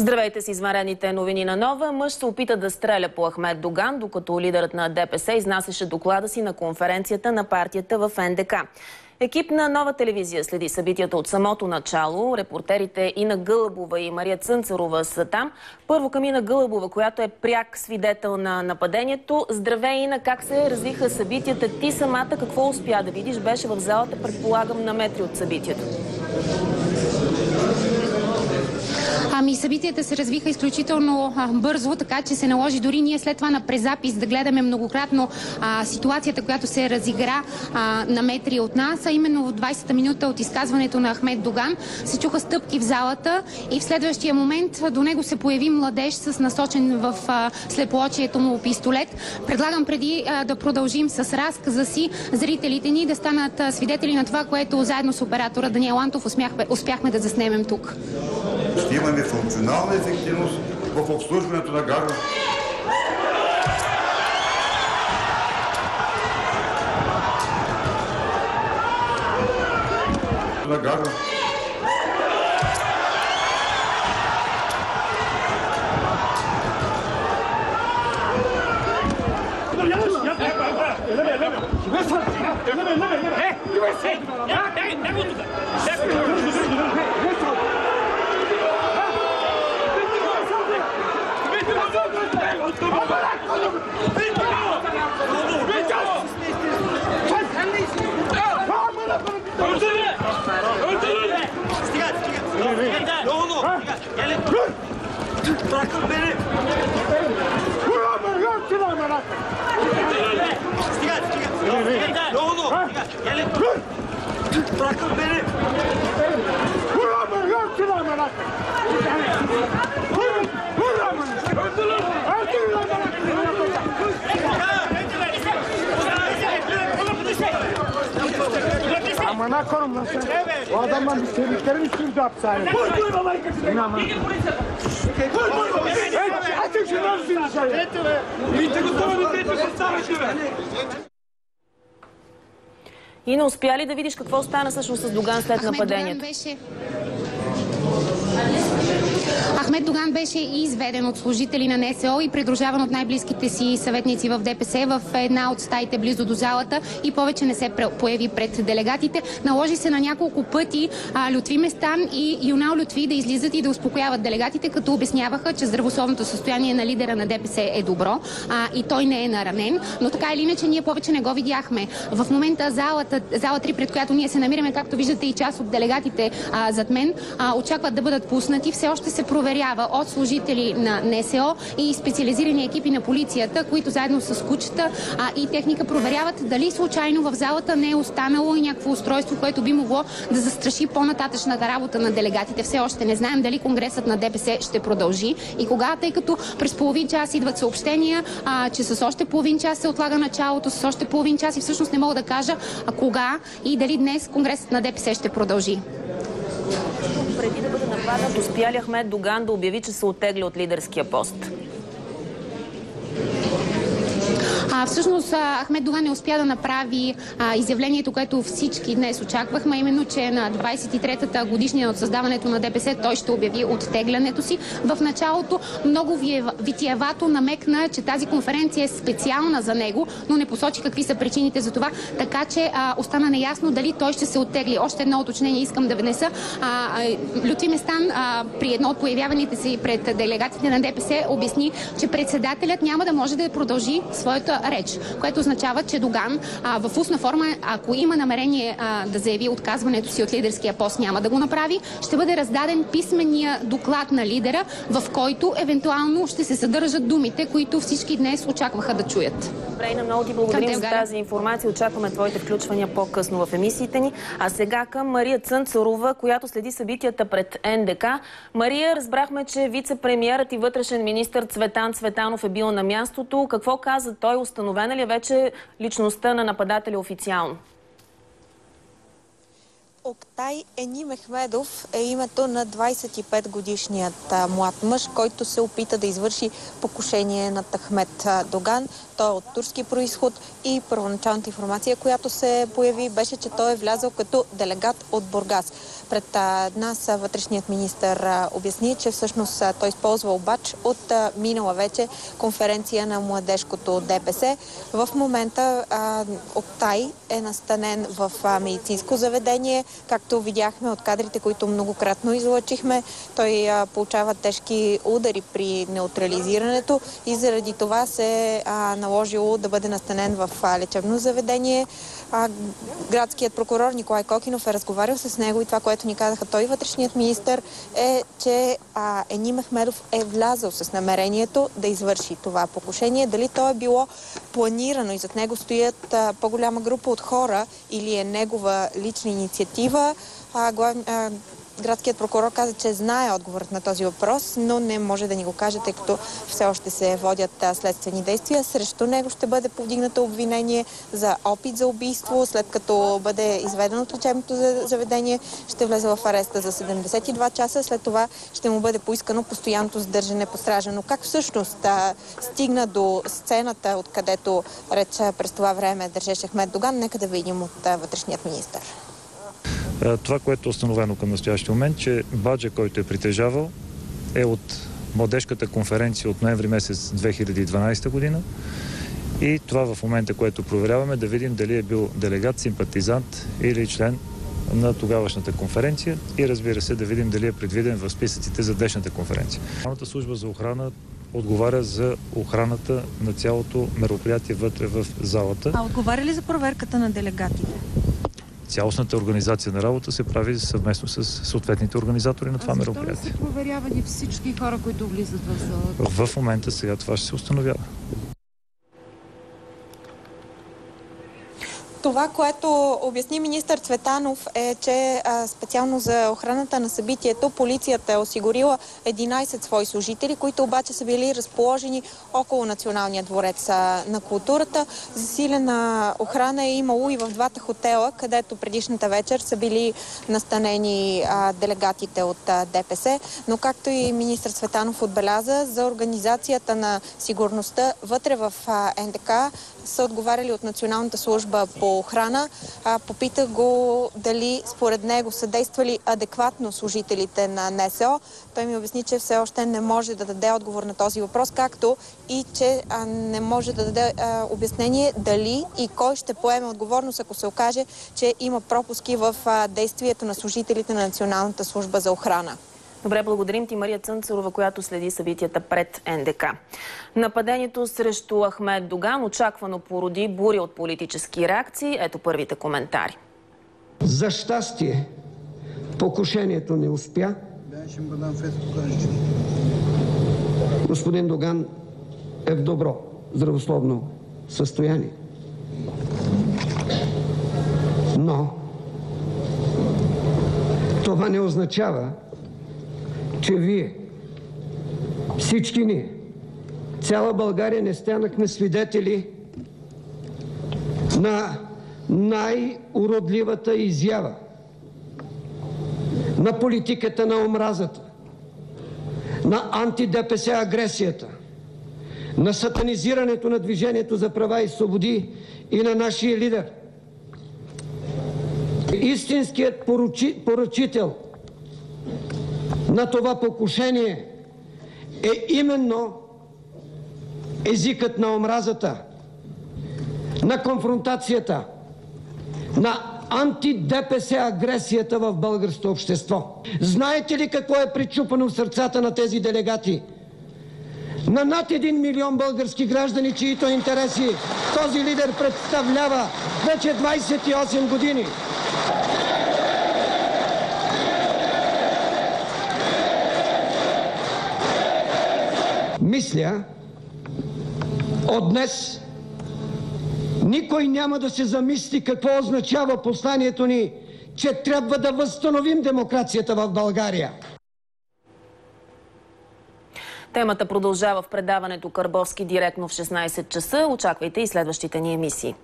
Здравейте с извънредните новини на Нова. Мъж се опита да стреля по Ахмед Доган, докато лидерът на ДПС изнасяше доклада си на конференцията на партията в НДК. Екип на Нова телевизия следи събитията от самото начало. Репортерите Ина Гълъбова и Мария Цънцарова са там. Първо към Ина Гълъбова, която е пряк свидетел на нападението. Здравей, Ина, как се развиха събитията? Ти самата какво успя да видиш? Беше в залата, предполагам, на метри от събитието. Събитията се развиха изключително бързо, така че се наложи дори ние след това на презапис да гледаме многократно ситуацията, която се разигра на метри от нас, а именно в 20-та минута от изказването на Ахмед Доган се чуха стъпки в залата и в следващия момент до него се появи младеж с насочен в слепоочието му пистолет. Предлагам преди да продължим с разказа си, зрителите ни да станат свидетели на това, което заедно с оператора Даниел Антов успяхме да заснемем тук. Ще имаме функционална ефективност в обслужването на гражданите. Bırakın beni! Ne oldu? Gelin! Bırakın beni! Amına koyayım lan sen. O adamdan bir sevdiklerin üstünde hapishanede. İnanma. Açın şunu nasıl dışarı? Ина, успя ли да видиш какво стана всъщност с Доган след нападението? Ахмед Доган беше изведен от служители на НСО и придружаван от най-близките си съветници в ДПС в една от стаите близо до залата и повече не се появи пред делегатите. Наложи се на няколко пъти Лютви Местан и Юнал Лютви да излизат и да успокояват делегатите, като обясняваха, че здравословното състояние на лидера на ДПС е добро и той не е наранен. Но така или иначе ние повече не го видяхме. В момента зала 3, пред която ние се намираме, както виждате и част от делегатите зад мен, очакват да бъдат пуснати. Все още се проверява от служители на НСО и специализирани екипи на полицията, които заедно с кучета и техника проверяват дали случайно в залата не е останало и някакво устройство, което би могло да застраши по-нататъчната работа на делегатите. Все още не знаем дали конгресът на ДПС ще продължи и кога, тъй като през половин час идват съобщения, че с още половин час се отлага началото, с още половин час и всъщност не мога да кажа кога и дали днес конгресът на ДПС ще продължи. Преди да бъде нападнат, успя ли Ахмед Доган да обяви, че се оттегли от лидерския пост? Всъщност Ахмед Доган не успя да направи изявлението, което всички днес очаквахме, именно, че на 23-та годишнина от създаването на ДПС той ще обяви оттеглянето си. В началото много витиевато намекна, че тази конференция е специална за него, но не посочи какви са причините за това, така че остана неясно дали той ще се оттегли. Още едно уточнение искам да внеса. Лютви Местан при едно от появяваните си пред делегатите на ДПС обясни, че председателят няма да може да продължи своята реч, което означава, че Доган в устна форма, ако има намерение да заяви отказването си от лидерския пост, няма да го направи. Ще бъде раздаден писмения доклад на лидера, в който евентуално ще се съдържат думите, които всички днес очакваха да чуят. Добре, много ти благодарим за тази информация. Очакваме твоите включвания по-късно в емисиите ни. А сега към Мария Цънцарова, която следи събитията пред НДК. Мария, разбрахме, че вице-премиерът и вътрешен министър Цветан Цветанов е бил на мястото. Какво каза той? Установена ли е вече личността на нападателя официално? Октай Енимехмедов е името на 25-годишният млад мъж, който се опита да извърши покушение над Ахмед Доган. Той е от турски происход и първоначалната информация, която се появи, беше, че той е влязъл като делегат от Бургас. Пред нас вътрешният министър обясни, че всъщност той използва обач от минала вече конференция на младежкото ДПС. В момента Октай е настанен в медицинско заведение. Както видяхме от кадрите, които многократно излъчихме, той получава тежки удари при неутрализирането и заради това се наложило да бъде настанен в лечебно заведение. Градският прокурор Николай Кокинов е разговарял с него и това, което ни казаха той, вътрешният министър, е, че Енимехмедов е влязъл с намерението да извърши това покушение. Дали то е било планирано и зад него стоят по-голяма група от хора или е негова лична инициатива, градският прокурор каза, че знае отговорът на този въпрос, но не може да ни го каже, тъй като все още се водят следствени действия. Срещу него ще бъде повдигнато обвинение за опит за убийство. След като бъде изведен от лечебното заведение, ще влезе в ареста за 72 часа. След това ще му бъде поискано постоянното задържане по стража. Но как всъщност стигна до сцената, откъдето реч през това време държеше Ахмед Доган, нека да видим от вътрешният министър. Това, което е установено към настоящия момент, че баджа, който е притежавал, е от младежката конференция от ноември месец 2012 година. И това в момента, което проверяваме, да видим дали е бил делегат, симпатизант или член на тогавашната конференция и, разбира се, да видим дали е предвиден в списъците за днешната конференция. Националната служба за охрана отговаря за охраната на цялото мероприятие вътре в залата. А отговаря ли за проверката на делегатите? Цялостната организация на работа се прави съвместно с съответните организатори на това мероприятие. Защо ли са проверявани всички хора, които влизат в залата? В момента сега това ще се установява. Това, което обясни министър Цветанов, е, че специално за охраната на събитието полицията е осигурила 11 свои служители, които обаче са били разположени около Националния дворец на културата. Засилена охрана е имало и в двата хотела, където предишната вечер са били настанени делегатите от ДПС. Но както и министър Цветанов отбеляза, за организацията на сигурността вътре в НДК са отговаряли от Националната служба по охрана. Попитах го дали според него са действали адекватно служителите на НСО. Той ми обясни, че все още не може да даде отговор на този въпрос, както и че не може да даде обяснение дали и кой ще поеме отговорност, ако се окаже, че има пропуски в действието на служителите на Националната служба за охрана. Добре, благодарим ти, Мария Цънцарова, която следи събитията пред НДК. Нападението срещу Ахмед Доган очаквано породи буря от политически реакции. Ето първите коментари. За щастие, покушението не успя. Господин Доган е в добро здравословно състояние. Но това не означава, че вие, всички ние, цяла България не станахме свидетели на най-уродливата изява на политиката на омразата, на анти-ДПС агресията, на сатанизирането на Движението за права и свободи и на нашия лидер. Истинският поръчител на това покушение е именно езикът на омразата, на конфронтацията, на анти-ДПС агресията в българското общество. Знаете ли какво е пречупано в сърцата на тези делегати? На над 1 милион български граждани, чието интереси този лидер представлява вече 28 години. Мисля, от днес никой няма да се замисли какво означава посланието ни, че трябва да възстановим демокрацията в България. Темата продължава в предаването Карбовски директно в 16 часа. Очаквайте и следващите ни емисии.